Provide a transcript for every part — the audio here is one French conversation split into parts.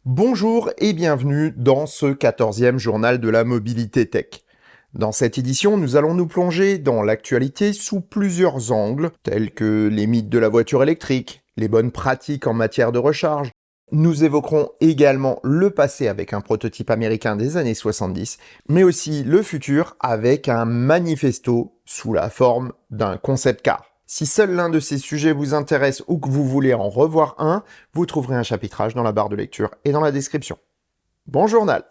Bonjour et bienvenue dans ce 14e journal de la mobilité tech. Dans cette édition, nous allons nous plonger dans l'actualité sous plusieurs angles, tels que les mythes de la voiture électrique, les bonnes pratiques en matière de recharge. Nous évoquerons également le passé avec un prototype américain des années 70, mais aussi le futur avec un manifesto sous la forme d'un concept car. Si seul l'un de ces sujets vous intéresse ou que vous voulez en revoir un, vous trouverez un chapitrage dans la barre de lecture et dans la description. Bon journal!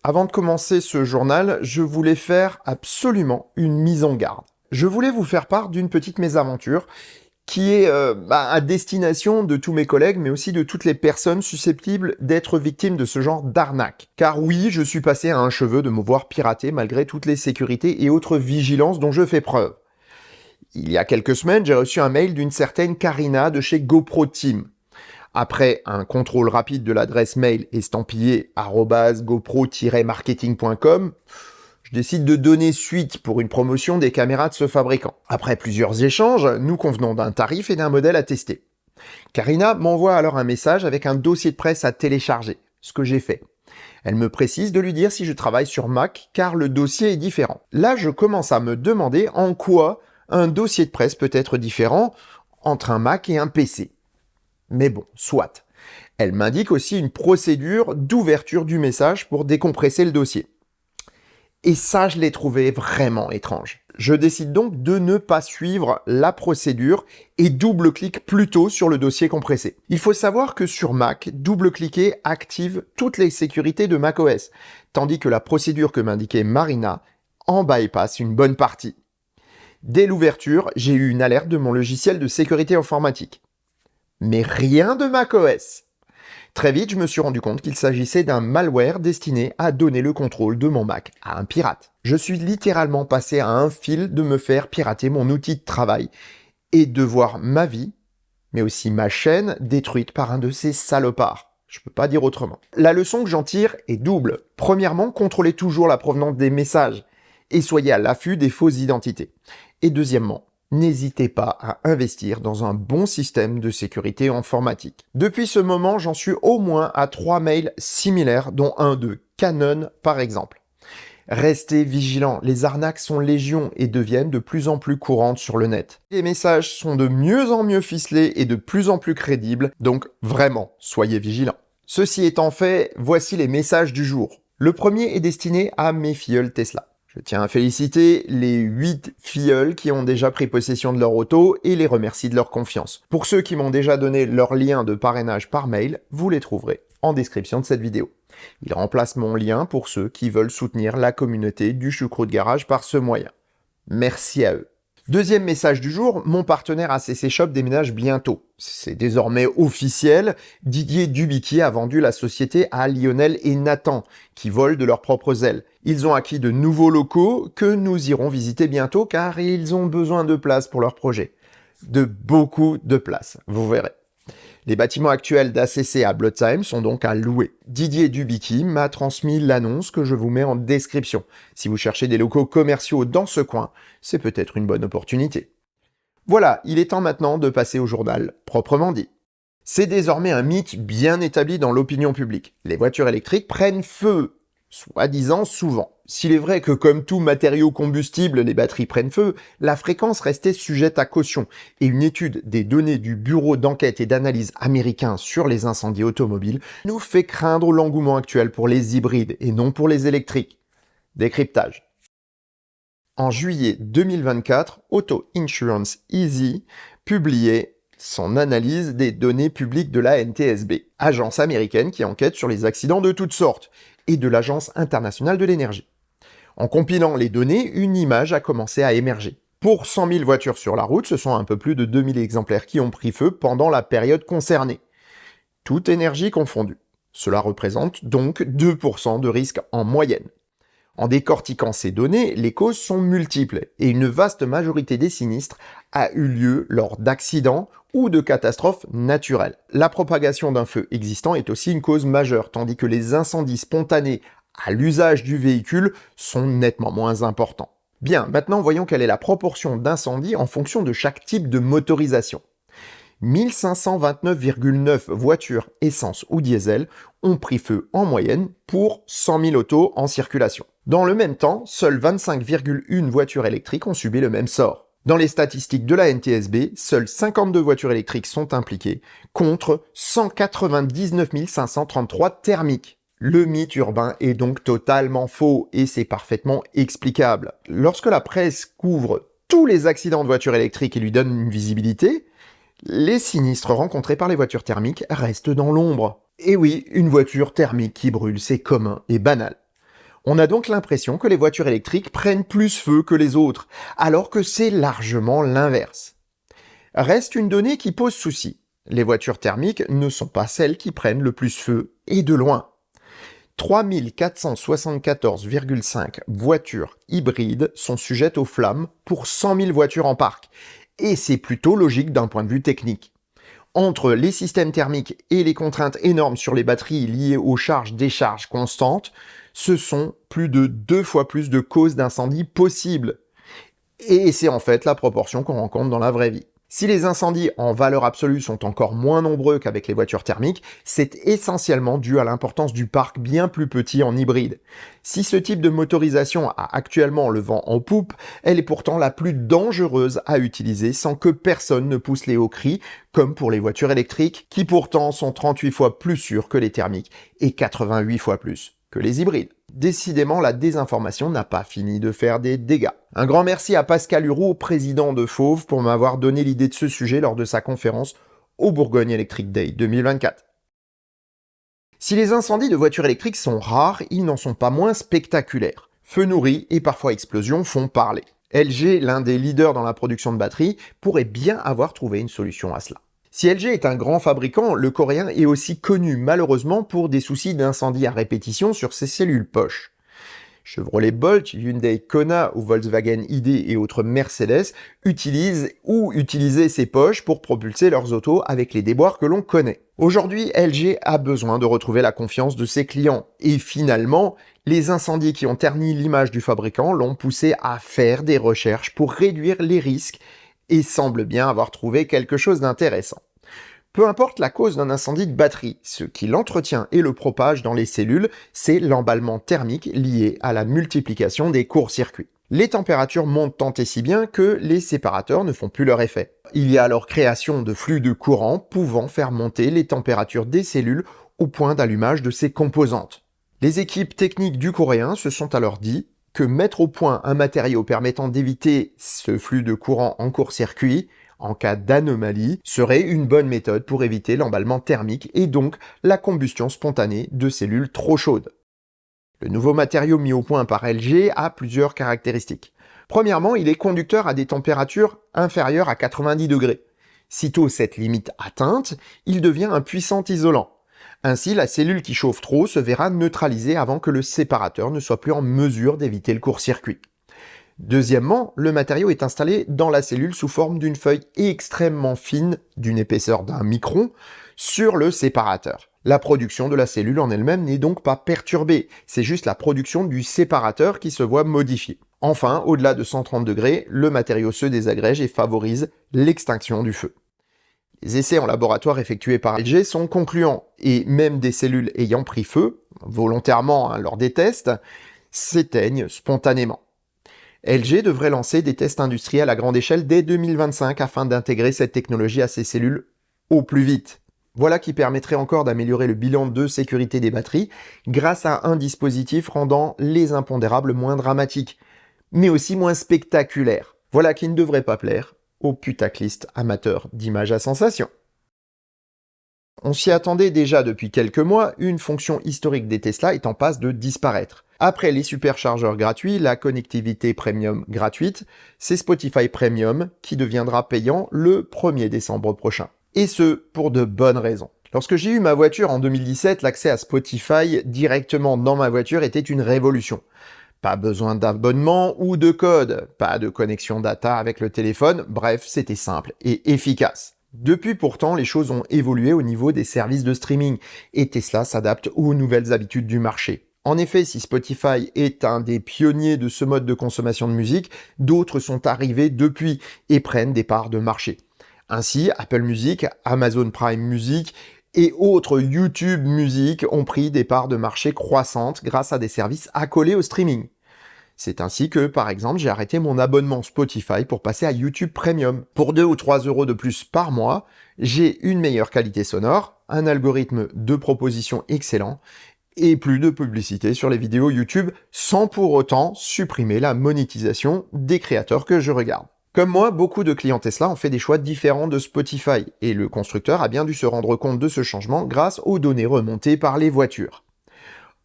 Avant de commencer ce journal, je voulais faire absolument une mise en garde. Je voulais vous faire part d'une petite mésaventure qui est à destination de tous mes collègues, mais aussi de toutes les personnes susceptibles d'être victimes de ce genre d'arnaque. Car oui, je suis passé à un cheveu de me voir pirater malgré toutes les sécurités et autres vigilances dont je fais preuve. Il y a quelques semaines, j'ai reçu un mail d'une certaine Karina de chez GoPro Team. Après un contrôle rapide de l'adresse mail estampillée @gopro-marketing.com, je décide de donner suite pour une promotion des caméras de ce fabricant. Après plusieurs échanges, nous convenons d'un tarif et d'un modèle à tester. Karina m'envoie alors un message avec un dossier de presse à télécharger, ce que j'ai fait. Elle me précise de lui dire si je travaille sur Mac, car le dossier est différent. Là, je commence à me demander en quoi un dossier de presse peut être différent entre un Mac et un PC. Mais bon, soit. Elle m'indique aussi une procédure d'ouverture du message pour décompresser le dossier. Et ça, je l'ai trouvé vraiment étrange. Je décide donc de ne pas suivre la procédure et double-clique plutôt sur le dossier compressé. Il faut savoir que sur Mac, double-cliquer active toutes les sécurités de macOS, tandis que la procédure que m'indiquait Marina en bypass une bonne partie. Dès l'ouverture, j'ai eu une alerte de mon logiciel de sécurité informatique. Mais rien de macOS. Très vite, je me suis rendu compte qu'il s'agissait d'un malware destiné à donner le contrôle de mon Mac à un pirate. Je suis littéralement passé à un fil de me faire pirater mon outil de travail et de voir ma vie, mais aussi ma chaîne, détruite par un de ces salopards. Je peux pas dire autrement. La leçon que j'en tire est double. Premièrement, contrôlez toujours la provenance des messages et soyez à l'affût des fausses identités. Et deuxièmement, n'hésitez pas à investir dans un bon système de sécurité informatique. Depuis ce moment, j'en suis au moins à 3 mails similaires, dont un de Canon par exemple. Restez vigilants, les arnaques sont légion et deviennent de plus en plus courantes sur le net. Les messages sont de mieux en mieux ficelés et de plus en plus crédibles, donc vraiment, soyez vigilants. Ceci étant fait, voici les messages du jour. Le premier est destiné à mes filleuls Tesla. Je tiens à féliciter les 8 filleuls qui ont déjà pris possession de leur auto et les remercie de leur confiance. Pour ceux qui m'ont déjà donné leur lien de parrainage par mail, vous les trouverez en description de cette vidéo. Il remplace mon lien pour ceux qui veulent soutenir la communauté du Choucroute Garage par ce moyen. Merci à eux. Deuxième message du jour, mon partenaire ACC Shop déménage bientôt. C'est désormais officiel, Didier Dubicki a vendu la société à Lionel et Nathan, qui volent de leurs propres ailes. Ils ont acquis de nouveaux locaux que nous irons visiter bientôt car ils ont besoin de place pour leur projet. De beaucoup de place, vous verrez. Les bâtiments actuels d'ACC à Blotzheim sont donc à louer. Didier Dubicki m'a transmis l'annonce que je vous mets en description. Si vous cherchez des locaux commerciaux dans ce coin, c'est peut-être une bonne opportunité. Voilà, il est temps maintenant de passer au journal proprement dit. C'est désormais un mythe bien établi dans l'opinion publique. Les voitures électriques prennent feu, soi-disant souvent. S'il est vrai que comme tout matériau combustible, les batteries prennent feu, la fréquence restait sujette à caution, et une étude des données du Bureau d'enquête et d'analyse américain sur les incendies automobiles nous fait craindre l'engouement actuel pour les hybrides et non pour les électriques. Décryptage. En juillet 2024, Auto Insurance Easy publiait son analyse des données publiques de la NTSB, agence américaine qui enquête sur les accidents de toutes sortes, et de l'Agence internationale de l'énergie. En compilant les données, une image a commencé à émerger. Pour 100 000 voitures sur la route, ce sont un peu plus de 2000 exemplaires qui ont pris feu pendant la période concernée. Toute énergie confondue. Cela représente donc 2% de risque en moyenne. En décortiquant ces données, les causes sont multiples et une vaste majorité des sinistres a eu lieu lors d'accidents ou de catastrophes naturelles. La propagation d'un feu existant est aussi une cause majeure, tandis que les incendies spontanés à l'usage du véhicule sont nettement moins importants. Bien, maintenant voyons quelle est la proportion d'incendies en fonction de chaque type de motorisation. 1529,9 voitures essence ou diesel ont pris feu en moyenne pour 100 000 autos en circulation. Dans le même temps, seules 25,1 voitures électriques ont subi le même sort. Dans les statistiques de la NTSB, seules 52 voitures électriques sont impliquées, contre 199 533 thermiques. Le mythe urbain est donc totalement faux, et c'est parfaitement explicable. Lorsque la presse couvre tous les accidents de voitures électriques et lui donne une visibilité, les sinistres rencontrés par les voitures thermiques restent dans l'ombre. Et oui, une voiture thermique qui brûle, c'est commun et banal. On a donc l'impression que les voitures électriques prennent plus feu que les autres, alors que c'est largement l'inverse. Reste une donnée qui pose souci. Les voitures thermiques ne sont pas celles qui prennent le plus feu, et de loin. 3474,5 voitures hybrides sont sujettes aux flammes pour 100 000 voitures en parc, et c'est plutôt logique d'un point de vue technique. Entre les systèmes thermiques et les contraintes énormes sur les batteries liées aux charges-décharges constantes, ce sont plus de 2 fois plus de causes d'incendie possibles. Et c'est en fait la proportion qu'on rencontre dans la vraie vie. Si les incendies en valeur absolue sont encore moins nombreux qu'avec les voitures thermiques, c'est essentiellement dû à l'importance du parc bien plus petit en hybride. Si ce type de motorisation a actuellement le vent en poupe, elle est pourtant la plus dangereuse à utiliser sans que personne ne pousse les hauts cris, comme pour les voitures électriques, qui pourtant sont 38 fois plus sûres que les thermiques et 88 fois plus que les hybrides. Décidément, la désinformation n'a pas fini de faire des dégâts. Un grand merci à Pascal Hureau, président de Fauve, pour m'avoir donné l'idée de ce sujet lors de sa conférence au Bourgogne Electric Day 2024. Si les incendies de voitures électriques sont rares, ils n'en sont pas moins spectaculaires. Feux nourris et parfois explosions font parler. LG, l'un des leaders dans la production de batteries, pourrait bien avoir trouvé une solution à cela. Si LG est un grand fabricant, le coréen est aussi connu malheureusement pour des soucis d'incendie à répétition sur ses cellules poches. Chevrolet Bolt, Hyundai Kona ou Volkswagen ID et autres Mercedes utilisent ou utilisaient ces poches pour propulser leurs autos avec les déboires que l'on connaît. Aujourd'hui, LG a besoin de retrouver la confiance de ses clients. Et finalement, les incendies qui ont terni l'image du fabricant l'ont poussé à faire des recherches pour réduire les risques et semble bien avoir trouvé quelque chose d'intéressant. Peu importe la cause d'un incendie de batterie, ce qui l'entretient et le propage dans les cellules, c'est l'emballement thermique lié à la multiplication des courts-circuits. Les températures montent tant et si bien que les séparateurs ne font plus leur effet. Il y a alors création de flux de courant pouvant faire monter les températures des cellules au point d'allumage de ces composantes. Les équipes techniques du coréen se sont alors dit que mettre au point un matériau permettant d'éviter ce flux de courant en court-circuit, en cas d'anomalie, serait une bonne méthode pour éviter l'emballement thermique et donc la combustion spontanée de cellules trop chaudes. Le nouveau matériau mis au point par LG a plusieurs caractéristiques. Premièrement, il est conducteur à des températures inférieures à 90 degrés. Sitôt cette limite atteinte, il devient un puissant isolant. Ainsi, la cellule qui chauffe trop se verra neutralisée avant que le séparateur ne soit plus en mesure d'éviter le court-circuit. Deuxièmement, le matériau est installé dans la cellule sous forme d'une feuille extrêmement fine, d'une épaisseur d'1 micron, sur le séparateur. La production de la cellule en elle-même n'est donc pas perturbée, c'est juste la production du séparateur qui se voit modifiée. Enfin, au-delà de 130 degrés, le matériau se désagrège et favorise l'extinction du feu. Les essais en laboratoire effectués par LG sont concluants, et même des cellules ayant pris feu, volontairement lors des tests, s'éteignent spontanément. LG devrait lancer des tests industriels à grande échelle dès 2025 afin d'intégrer cette technologie à ses cellules au plus vite. Voilà qui permettrait encore d'améliorer le bilan de sécurité des batteries grâce à un dispositif rendant les impondérables moins dramatiques, mais aussi moins spectaculaires. Voilà qui ne devrait pas plaire aux putaclistes amateurs d'images à sensation. On s'y attendait déjà depuis quelques mois, une fonction historique des Tesla est en passe de disparaître. Après les superchargeurs gratuits, la connectivité premium gratuite, c'est Spotify Premium qui deviendra payant le 1er décembre prochain. Et ce, pour de bonnes raisons. Lorsque j'ai eu ma voiture en 2017, l'accès à Spotify directement dans ma voiture était une révolution. Pas besoin d'abonnement ou de code, pas de connexion data avec le téléphone, bref, c'était simple et efficace. Depuis pourtant, les choses ont évolué au niveau des services de streaming et Tesla s'adapte aux nouvelles habitudes du marché. En effet, si Spotify est un des pionniers de ce mode de consommation de musique, d'autres sont arrivés depuis et prennent des parts de marché. Ainsi, Apple Music, Amazon Prime Music et autres YouTube Music ont pris des parts de marché croissantes grâce à des services accolés au streaming. C'est ainsi que, par exemple, j'ai arrêté mon abonnement Spotify pour passer à YouTube Premium. Pour 2 ou 3 euros de plus par mois, j'ai une meilleure qualité sonore, un algorithme de proposition excellent et plus de publicité sur les vidéos YouTube sans pour autant supprimer la monétisation des créateurs que je regarde. Comme moi, beaucoup de clients Tesla ont fait des choix différents de Spotify et le constructeur a bien dû se rendre compte de ce changement grâce aux données remontées par les voitures.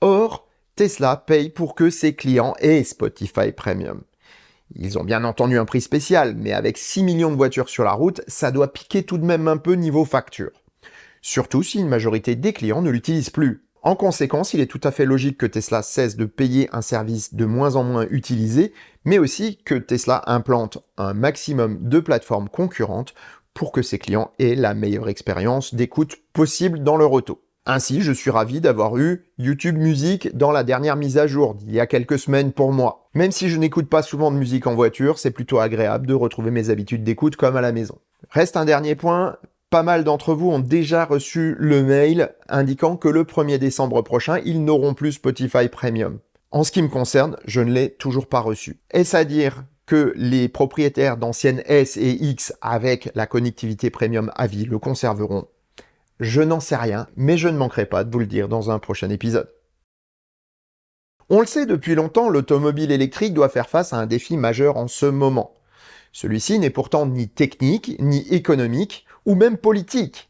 Or, Tesla paye pour que ses clients aient Spotify Premium. Ils ont bien entendu un prix spécial, mais avec 6 millions de voitures sur la route, ça doit piquer tout de même un peu niveau facture. Surtout si une majorité des clients ne l'utilisent plus. En conséquence, il est tout à fait logique que Tesla cesse de payer un service de moins en moins utilisé, mais aussi que Tesla implante un maximum de plateformes concurrentes pour que ses clients aient la meilleure expérience d'écoute possible dans leur auto. Ainsi, je suis ravi d'avoir eu YouTube Music dans la dernière mise à jour d'il y a quelques semaines pour moi. Même si je n'écoute pas souvent de musique en voiture, c'est plutôt agréable de retrouver mes habitudes d'écoute comme à la maison. Reste un dernier point. Pas mal d'entre vous ont déjà reçu le mail indiquant que le 1er décembre prochain, ils n'auront plus Spotify Premium. En ce qui me concerne, je ne l'ai toujours pas reçu. Est-ce à dire que les propriétaires d'anciennes S et X avec la connectivité Premium à vie le conserveront? Je n'en sais rien, mais je ne manquerai pas de vous le dire dans un prochain épisode. On le sait depuis longtemps, l'automobile électrique doit faire face à un défi majeur en ce moment. Celui-ci n'est pourtant ni technique, ni économique, ou même politique,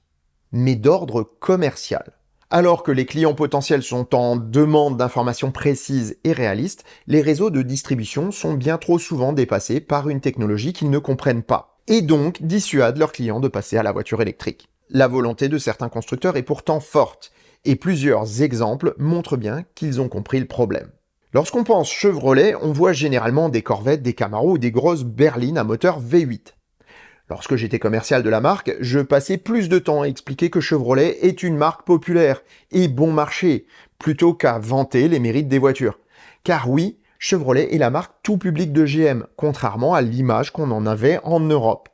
mais d'ordre commercial. Alors que les clients potentiels sont en demande d'informations précises et réalistes, les réseaux de distribution sont bien trop souvent dépassés par une technologie qu'ils ne comprennent pas, et donc dissuadent leurs clients de passer à la voiture électrique. La volonté de certains constructeurs est pourtant forte, et plusieurs exemples montrent bien qu'ils ont compris le problème. Lorsqu'on pense Chevrolet, on voit généralement des Corvettes, des Camaro ou des grosses berlines à moteur V8. Lorsque j'étais commercial de la marque, je passais plus de temps à expliquer que Chevrolet est une marque populaire et bon marché, plutôt qu'à vanter les mérites des voitures. Car oui, Chevrolet est la marque tout public de GM, contrairement à l'image qu'on en avait en Europe.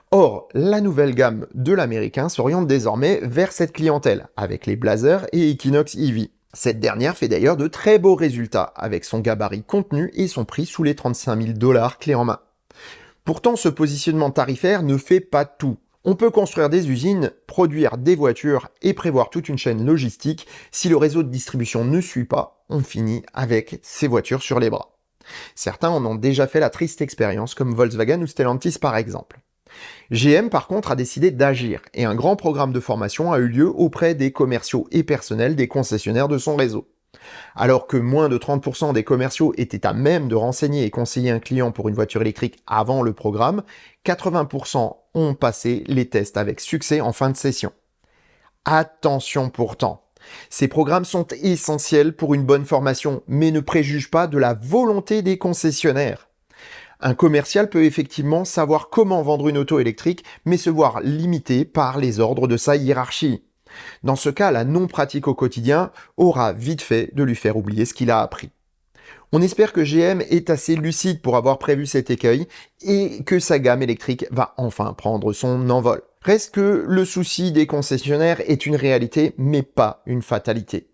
Or, la nouvelle gamme de l'américain s'oriente désormais vers cette clientèle, avec les Blazer et Equinox EV. Cette dernière fait d'ailleurs de très beaux résultats, avec son gabarit contenu et son prix sous les 35 000 $ clé en main. Pourtant, ce positionnement tarifaire ne fait pas tout. On peut construire des usines, produire des voitures et prévoir toute une chaîne logistique. Si le réseau de distribution ne suit pas, on finit avec ces voitures sur les bras. Certains en ont déjà fait la triste expérience, comme Volkswagen ou Stellantis par exemple. GM par contre a décidé d'agir, et un grand programme de formation a eu lieu auprès des commerciaux et personnels des concessionnaires de son réseau. Alors que moins de 30% des commerciaux étaient à même de renseigner et conseiller un client pour une voiture électrique avant le programme, 80% ont passé les tests avec succès en fin de session. Attention pourtant, ces programmes sont essentiels pour une bonne formation, mais ne préjugent pas de la volonté des concessionnaires. Un commercial peut effectivement savoir comment vendre une auto électrique, mais se voir limité par les ordres de sa hiérarchie. Dans ce cas, la non-pratique au quotidien aura vite fait de lui faire oublier ce qu'il a appris. On espère que GM est assez lucide pour avoir prévu cet écueil et que sa gamme électrique va enfin prendre son envol. Reste que le souci des concessionnaires est une réalité, mais pas une fatalité.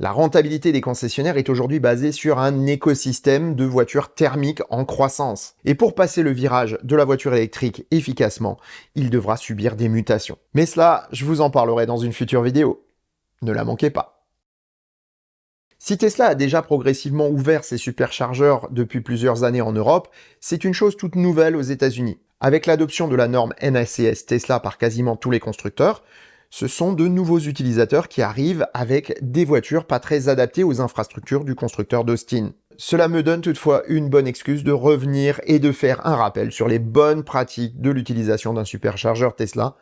La rentabilité des concessionnaires est aujourd'hui basée sur un écosystème de voitures thermiques en croissance. Et pour passer le virage de la voiture électrique efficacement, il devra subir des mutations. Mais cela, je vous en parlerai dans une future vidéo. Ne la manquez pas. Si Tesla a déjà progressivement ouvert ses superchargeurs depuis plusieurs années en Europe, c'est une chose toute nouvelle aux États-Unis. Avec l'adoption de la norme NACS Tesla par quasiment tous les constructeurs, ce sont de nouveaux utilisateurs qui arrivent avec des voitures pas très adaptées aux infrastructures du constructeur d'Austin. Cela me donne toutefois une bonne excuse de revenir et de faire un rappel sur les bonnes pratiques de l'utilisation d'un superchargeur Tesla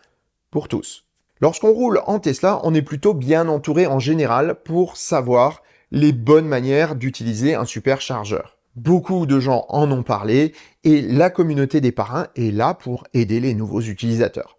pour tous. Lorsqu'on roule en Tesla, on est plutôt bien entouré en général pour savoir les bonnes manières d'utiliser un superchargeur. Beaucoup de gens en ont parlé et la communauté des parrains est là pour aider les nouveaux utilisateurs.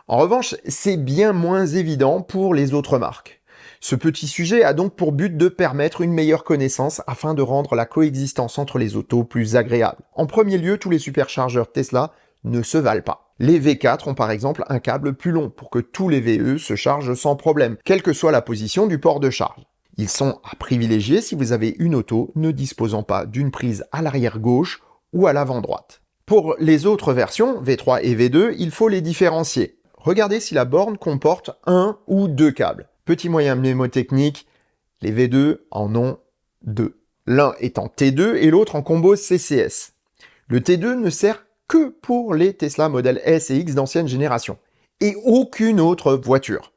En revanche, c'est bien moins évident pour les autres marques. Ce petit sujet a donc pour but de permettre une meilleure connaissance afin de rendre la coexistence entre les autos plus agréable. En premier lieu, tous les superchargeurs Tesla ne se valent pas. Les V4 ont par exemple un câble plus long pour que tous les VE se chargent sans problème, quelle que soit la position du port de charge. Ils sont à privilégier si vous avez une auto ne disposant pas d'une prise à l'arrière gauche ou à l'avant droite. Pour les autres versions, V3 et V2, il faut les différencier. Regardez si la borne comporte un ou deux câbles. Petit moyen mnémotechnique, les V2 en ont deux. L'un est en T2 et l'autre en combo CCS. Le T2 ne sert que pour les Tesla Model S et X d'ancienne génération, et aucune autre voiture.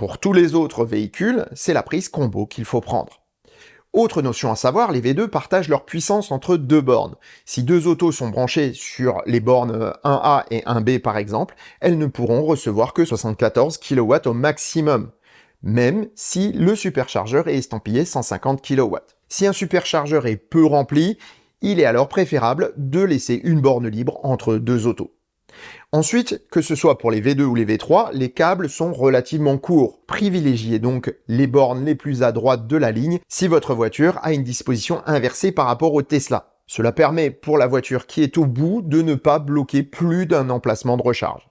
Pour tous les autres véhicules, c'est la prise combo qu'il faut prendre. Autre notion à savoir, les V2 partagent leur puissance entre deux bornes. Si deux autos sont branchées sur les bornes 1A et 1B par exemple, elles ne pourront recevoir que 74 kW au maximum, même si le superchargeur est estampillé 150 kW. Si un superchargeur est peu rempli, il est alors préférable de laisser une borne libre entre deux autos. Ensuite, que ce soit pour les V2 ou les V3, les câbles sont relativement courts. Privilégiez donc les bornes les plus à droite de la ligne si votre voiture a une disposition inversée par rapport au Tesla. Cela permet pour la voiture qui est au bout de ne pas bloquer plus d'un emplacement de recharge.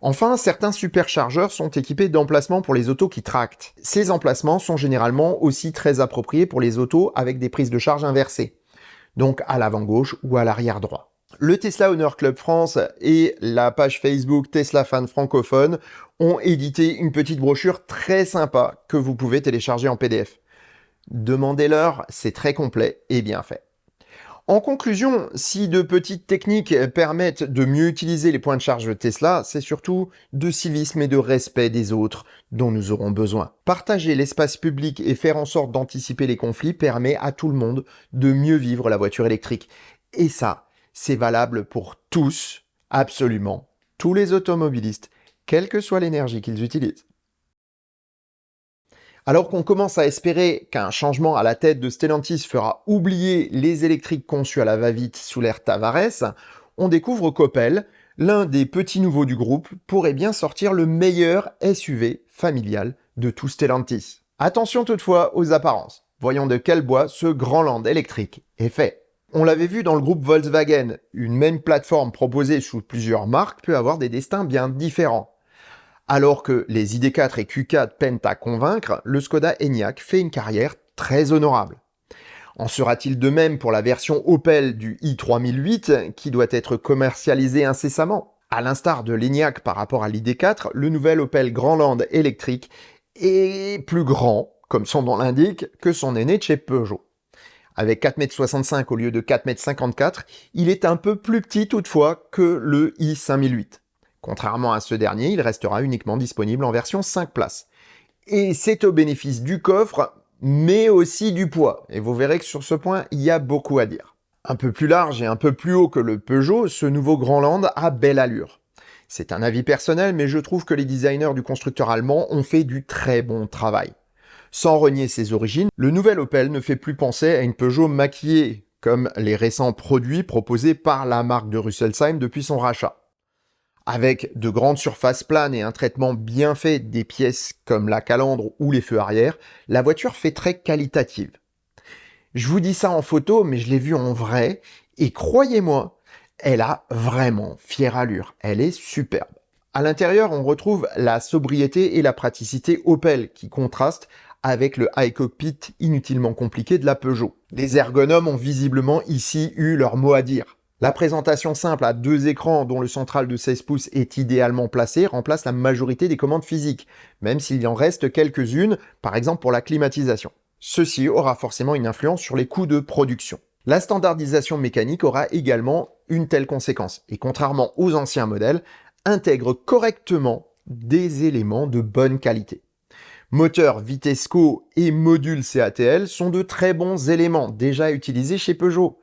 Enfin, certains superchargeurs sont équipés d'emplacements pour les autos qui tractent. Ces emplacements sont généralement aussi très appropriés pour les autos avec des prises de charge inversées, donc à l'avant gauche ou à l'arrière droit. Le Tesla Owner Club France et la page Facebook Tesla Fan Francophone ont édité une petite brochure très sympa que vous pouvez télécharger en PDF. Demandez-leur, c'est très complet et bien fait. En conclusion, si de petites techniques permettent de mieux utiliser les points de charge Tesla, c'est surtout de civisme et de respect des autres dont nous aurons besoin. Partager l'espace public et faire en sorte d'anticiper les conflits permet à tout le monde de mieux vivre la voiture électrique. Et ça, c'est valable pour tous, absolument tous les automobilistes, quelle que soit l'énergie qu'ils utilisent. Alors qu'on commence à espérer qu'un changement à la tête de Stellantis fera oublier les électriques conçus à la va-vite sous l'ère Tavares, on découvre qu'Opel, l'un des petits nouveaux du groupe, pourrait bien sortir le meilleur SUV familial de tout Stellantis. Attention toutefois aux apparences. Voyons de quel bois ce grand land électrique est fait. On l'avait vu dans le groupe Volkswagen, une même plateforme proposée sous plusieurs marques peut avoir des destins bien différents. Alors que les ID4 et Q4 peinent à convaincre, le Skoda Enyaq fait une carrière très honorable. En sera-t-il de même pour la version Opel du i3008 qui doit être commercialisée incessamment? À l'instar de l'Enyaq par rapport à l'ID4, le nouvel Opel Grandland électrique est plus grand, comme son nom l'indique, que son aîné de chez Peugeot. Avec 4,65 m au lieu de 4,54 m, il est un peu plus petit toutefois que le i5008. Contrairement à ce dernier, il restera uniquement disponible en version 5 places. Et c'est au bénéfice du coffre, mais aussi du poids. Et vous verrez que sur ce point, il y a beaucoup à dire. Un peu plus large et un peu plus haut que le Peugeot, ce nouveau Grandland a belle allure. C'est un avis personnel, mais je trouve que les designers du constructeur allemand ont fait du très bon travail. Sans renier ses origines, le nouvel Opel ne fait plus penser à une Peugeot maquillée, comme les récents produits proposés par la marque de Rüsselsheim depuis son rachat. Avec de grandes surfaces planes et un traitement bien fait des pièces comme la calandre ou les feux arrière, la voiture fait très qualitative. Je vous dis ça en photo, mais je l'ai vue en vrai, et croyez-moi, elle a vraiment fière allure, elle est superbe. À l'intérieur, on retrouve la sobriété et la praticité Opel, qui contrastent avec le high cockpit inutilement compliqué de la Peugeot. Les ergonomes ont visiblement ici eu leur mot à dire. La présentation simple à deux écrans dont le central de 16 pouces est idéalement placé remplace la majorité des commandes physiques, même s'il y en reste quelques-unes, par exemple pour la climatisation. Ceci aura forcément une influence sur les coûts de production. La standardisation mécanique aura également une telle conséquence, et contrairement aux anciens modèles, intègre correctement des éléments de bonne qualité. Moteur Vitesco et module CATL sont de très bons éléments déjà utilisés chez Peugeot.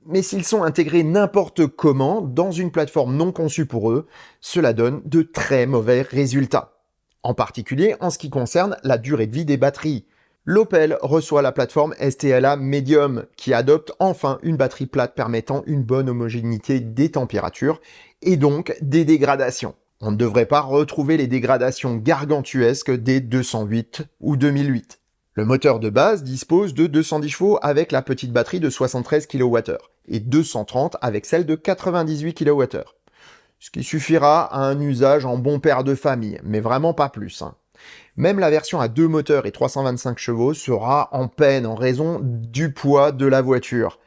Mais s'ils sont intégrés n'importe comment dans une plateforme non conçue pour eux, cela donne de très mauvais résultats. En particulier en ce qui concerne la durée de vie des batteries. L'Opel reçoit la plateforme STLA Medium, qui adopte enfin une batterie plate permettant une bonne homogénéité des températures et donc des dégradations. On ne devrait pas retrouver les dégradations gargantuesques des 208 ou 2008. Le moteur de base dispose de 210 chevaux avec la petite batterie de 73 kWh et 230 avec celle de 98 kWh. Ce qui suffira à un usage en bon père de famille, mais vraiment pas plus. Même la version à 2 moteurs et 325 chevaux sera en peine en raison du poids de la voiture.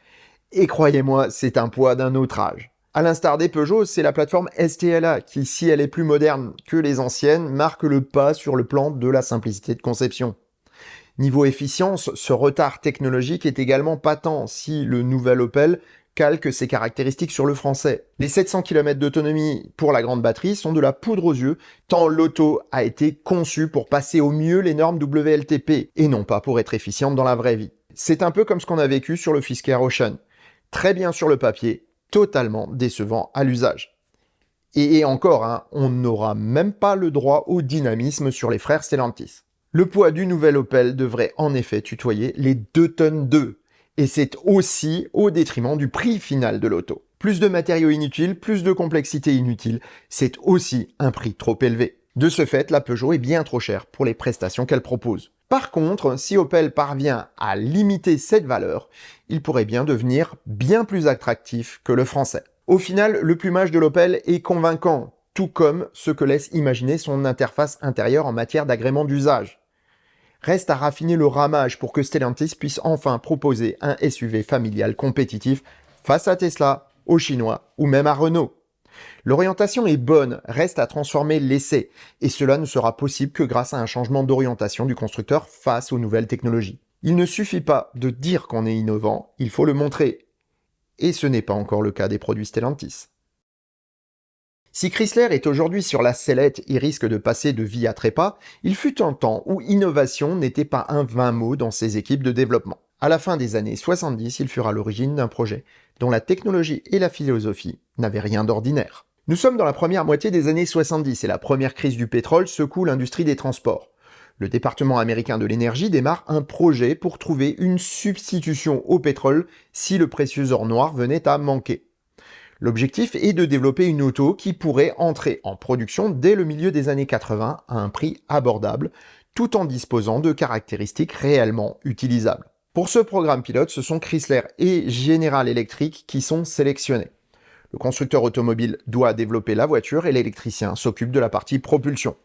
Et croyez-moi, c'est un poids d'un autre âge. À l'instar des Peugeot, c'est la plateforme STLA qui, si elle est plus moderne que les anciennes, marque le pas sur le plan de la simplicité de conception. Niveau efficience, ce retard technologique est également patent si le nouvel Opel calque ses caractéristiques sur le français. Les 700 km d'autonomie pour la grande batterie sont de la poudre aux yeux, tant l'auto a été conçue pour passer au mieux les normes WLTP, et non pas pour être efficiente dans la vraie vie. C'est un peu comme ce qu'on a vécu sur le Fisker Ocean. Très bien sur le papier, totalement décevant à l'usage. Et encore, on n'aura même pas le droit au dynamisme sur les frères Stellantis. Le poids du nouvel Opel devrait en effet tutoyer les 2 tonnes 2. Et c'est aussi au détriment du prix final de l'auto. Plus de matériaux inutiles, plus de complexité inutile, c'est aussi un prix trop élevé. De ce fait, la Peugeot est bien trop chère pour les prestations qu'elle propose. Par contre, si Opel parvient à limiter cette valeur, il pourrait bien devenir bien plus attractif que le français. Au final, le plumage de l'Opel est convaincant, tout comme ce que laisse imaginer son interface intérieure en matière d'agrément d'usage. Reste à raffiner le ramage pour que Stellantis puisse enfin proposer un SUV familial compétitif face à Tesla, aux Chinois ou même à Renault. L'orientation est bonne, reste à transformer l'essai, et cela ne sera possible que grâce à un changement d'orientation du constructeur face aux nouvelles technologies. Il ne suffit pas de dire qu'on est innovant, il faut le montrer. Et ce n'est pas encore le cas des produits Stellantis. Si Chrysler est aujourd'hui sur la sellette et risque de passer de vie à trépas, il fut un temps où innovation n'était pas un vain mot dans ses équipes de développement. À la fin des années 70, il fut à l'origine d'un projet dont la technologie et la philosophie n'avaient rien d'ordinaire. Nous sommes dans la première moitié des années 70 et la première crise du pétrole secoue l'industrie des transports. Le département américain de l'énergie démarre un projet pour trouver une substitution au pétrole si le précieux or noir venait à manquer. L'objectif est de développer une auto qui pourrait entrer en production dès le milieu des années 80 à un prix abordable, tout en disposant de caractéristiques réellement utilisables. Pour ce programme pilote, ce sont Chrysler et General Electric qui sont sélectionnés. Le constructeur automobile doit développer la voiture et l'électricien s'occupe de la partie propulsion.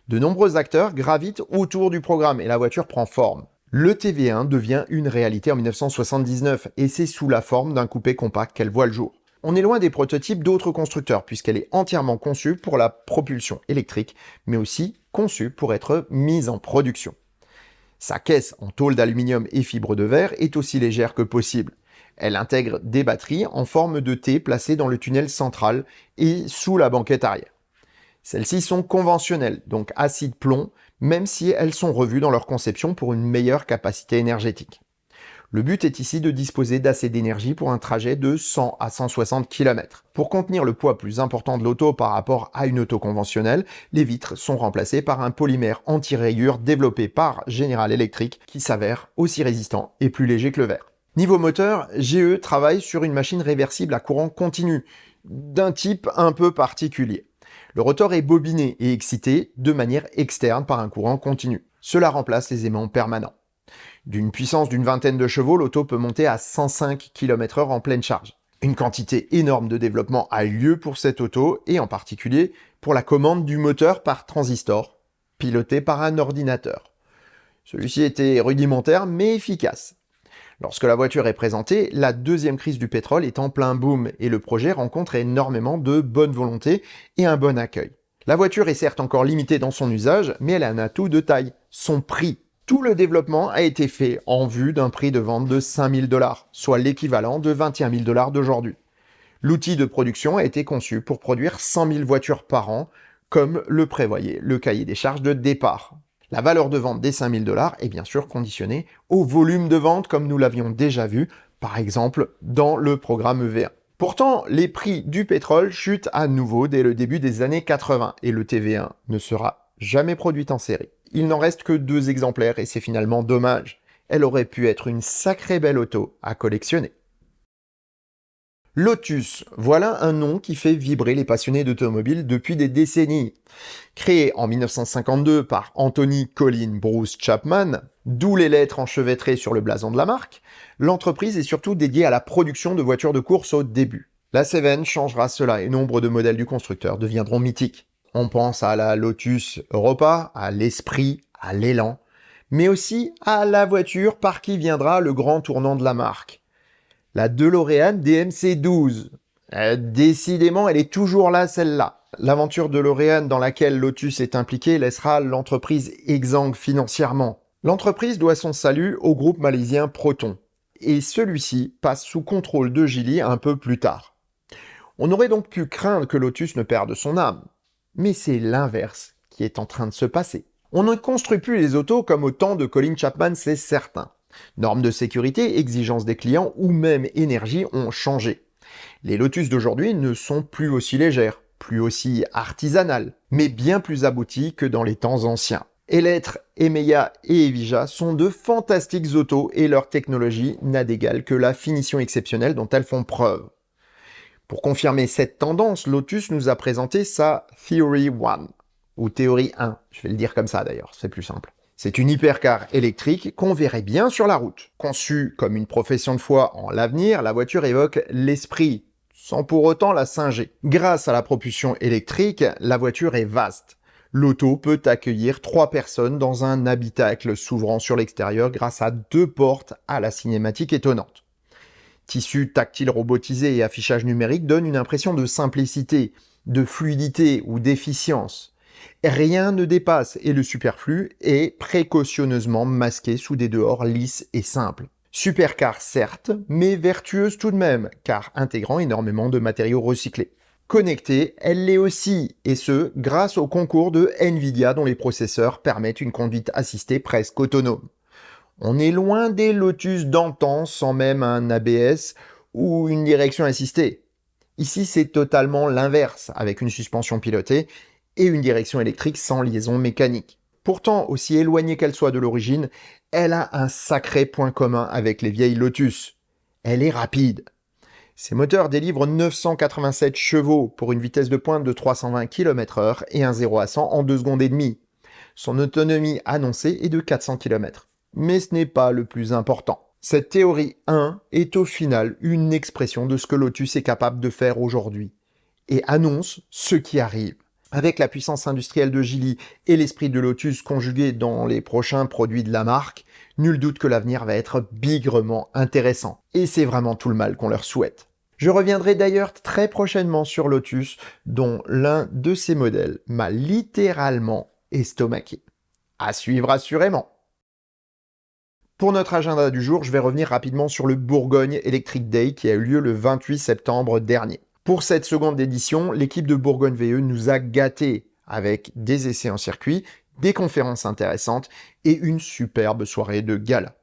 De nombreux acteurs gravitent autour du programme et la voiture prend forme. Le TV1 devient une réalité en 1979 et c'est sous la forme d'un coupé compact qu'elle voit le jour. On est loin des prototypes d'autres constructeurs puisqu'elle est entièrement conçue pour la propulsion électrique, mais aussi conçue pour être mise en production. Sa caisse en tôle d'aluminium et fibre de verre est aussi légère que possible. Elle intègre des batteries en forme de T placées dans le tunnel central et sous la banquette arrière. Celles-ci sont conventionnelles, donc acide plomb, même si elles sont revues dans leur conception pour une meilleure capacité énergétique. Le but est ici de disposer d'assez d'énergie pour un trajet de 100 à 160 km. Pour contenir le poids plus important de l'auto par rapport à une auto conventionnelle, les vitres sont remplacées par un polymère anti-rayures développé par General Electric qui s'avère aussi résistant et plus léger que le verre. Niveau moteur, GE travaille sur une machine réversible à courant continu, d'un type un peu particulier. Le rotor est bobiné et excité de manière externe par un courant continu. Cela remplace les aimants permanents. D'une puissance d'une vingtaine de chevaux, l'auto peut monter à 105 km/h en pleine charge. Une quantité énorme de développement a eu lieu pour cette auto, et en particulier pour la commande du moteur par transistor, piloté par un ordinateur. Celui-ci était rudimentaire mais efficace. Lorsque la voiture est présentée, la deuxième crise du pétrole est en plein boom, et le projet rencontre énormément de bonne volonté et un bon accueil. La voiture est certes encore limitée dans son usage, mais elle a un atout de taille, son prix. Tout le développement a été fait en vue d'un prix de vente de 5 000 $, soit l'équivalent de 21 000 $ d'aujourd'hui. L'outil de production a été conçu pour produire 100 000 voitures par an, comme le prévoyait le cahier des charges de départ. La valeur de vente des 5 000 $ est bien sûr conditionnée au volume de vente, comme nous l'avions déjà vu, par exemple dans le programme EV1. Pourtant, les prix du pétrole chutent à nouveau dès le début des années 80, et le TV1 ne sera jamais produit en série. il n'en reste que 2 exemplaires et c'est finalement dommage. Elle aurait pu être une sacrée belle auto à collectionner. Lotus, voilà un nom qui fait vibrer les passionnés d'automobile depuis des décennies. Créé en 1952 par Anthony Colin Bruce Chapman, d'où les lettres enchevêtrées sur le blason de la marque, l'entreprise est surtout dédiée à la production de voitures de course au début. La Seven changera cela et nombre de modèles du constructeur deviendront mythiques. On pense à la Lotus Europa, à l'Esprit, à l'Élan, mais aussi à la voiture par qui viendra le grand tournant de la marque. La DeLorean DMC-12. Décidément, elle est toujours là, celle-là. L'aventure DeLorean dans laquelle Lotus est impliquée laissera l'entreprise exsangue financièrement. L'entreprise doit son salut au groupe malaisien Proton. Et celui-ci passe sous contrôle de Geely un peu plus tard. On aurait donc pu craindre que Lotus ne perde son âme. Mais c'est l'inverse qui est en train de se passer. On ne construit plus les autos comme au temps de Colin Chapman, c'est certain. Normes de sécurité, exigences des clients ou même énergie ont changé. Les Lotus d'aujourd'hui ne sont plus aussi légères, plus aussi artisanales, mais bien plus abouties que dans les temps anciens. Eletre, Emeya et Evija sont de fantastiques autos et leur technologie n'a d'égal que la finition exceptionnelle dont elles font preuve. Pour confirmer cette tendance, Lotus nous a présenté sa Theory 1, ou Théorie 1, je vais le dire comme ça d'ailleurs, c'est plus simple. C'est une hypercar électrique qu'on verrait bien sur la route. Conçue comme une profession de foi en l'avenir, la voiture évoque l'esprit, sans pour autant la singer. Grâce à la propulsion électrique, la voiture est vaste. L'auto peut accueillir 3 personnes dans un habitacle s'ouvrant sur l'extérieur grâce à 2 portes à la cinématique étonnante. Tissu tactile robotisé et affichage numérique donnent une impression de simplicité, de fluidité ou d'efficience. Rien ne dépasse et le superflu est précautionneusement masqué sous des dehors lisses et simples. Supercar certes, mais vertueuse tout de même, car intégrant énormément de matériaux recyclés. Connectée, elle l'est aussi, et ce, grâce au concours de Nvidia dont les processeurs permettent une conduite assistée presque autonome. On est loin des Lotus d'antan sans même un ABS ou une direction assistée. Ici, c'est totalement l'inverse, avec une suspension pilotée et une direction électrique sans liaison mécanique. Pourtant, aussi éloignée qu'elle soit de l'origine, elle a un sacré point commun avec les vieilles Lotus. Elle est rapide. Ses moteurs délivrent 987 chevaux pour une vitesse de pointe de 320 km/h et un 0 à 100 en 2 secondes et demie. Son autonomie annoncée est de 400 km. Mais ce n'est pas le plus important. Cette théorie 1 est au final une expression de ce que Lotus est capable de faire aujourd'hui et annonce ce qui arrive. Avec la puissance industrielle de Geely et l'esprit de Lotus conjugué dans les prochains produits de la marque, nul doute que l'avenir va être bigrement intéressant. Et c'est vraiment tout le mal qu'on leur souhaite. Je reviendrai d'ailleurs très prochainement sur Lotus, dont l'un de ces modèles m'a littéralement estomaqué. À suivre assurément. Pour notre agenda du jour, je vais revenir rapidement sur le Bourgogne Electric Day qui a eu lieu le 28 septembre dernier. Pour cette seconde édition, l'équipe de Bourgogne VE nous a gâtés avec des essais en circuit, des conférences intéressantes et une superbe soirée de gala.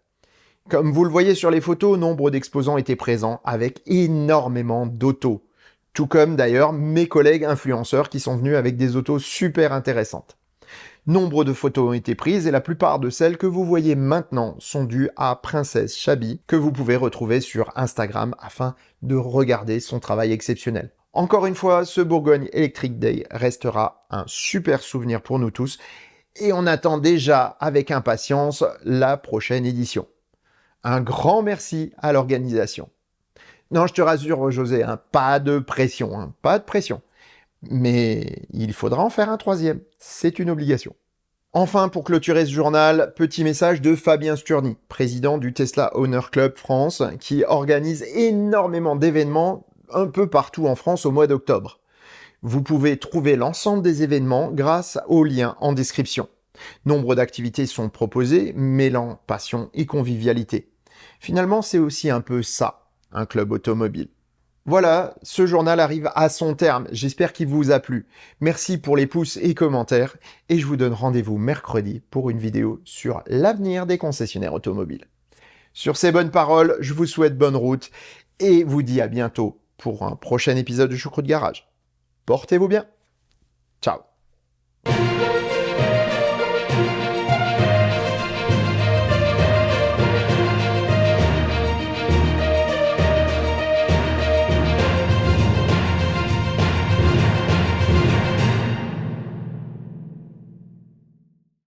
Comme vous le voyez sur les photos, nombre d'exposants étaient présents avec énormément d'autos. Tout comme d'ailleurs mes collègues influenceurs qui sont venus avec des autos super intéressantes. Nombre de photos ont été prises et la plupart de celles que vous voyez maintenant sont dues à Princesse Chabi, que vous pouvez retrouver sur Instagram afin de regarder son travail exceptionnel. Encore une fois, ce Bourgogne Electric Day restera un super souvenir pour nous tous et on attend déjà avec impatience la prochaine édition. Un grand merci à l'organisation. Non, je te rassure José, pas de pression, pas de pression. Mais il faudra en faire un 3e, c'est une obligation. Enfin, pour clôturer ce journal, petit message de Fabien Sturny, président du Tesla Owner Club France, qui organise énormément d'événements un peu partout en France au mois d'octobre. Vous pouvez trouver l'ensemble des événements grâce au lien en description. Nombre d'activités sont proposées, mêlant passion et convivialité. Finalement, c'est aussi un peu ça, un club automobile. Voilà, ce journal arrive à son terme, j'espère qu'il vous a plu. Merci pour les pouces et commentaires, et je vous donne rendez-vous mercredi pour une vidéo sur l'avenir des concessionnaires automobiles. Sur ces bonnes paroles, je vous souhaite bonne route, et vous dis à bientôt pour un prochain épisode de Choucroute Garage. Portez-vous bien. Ciao.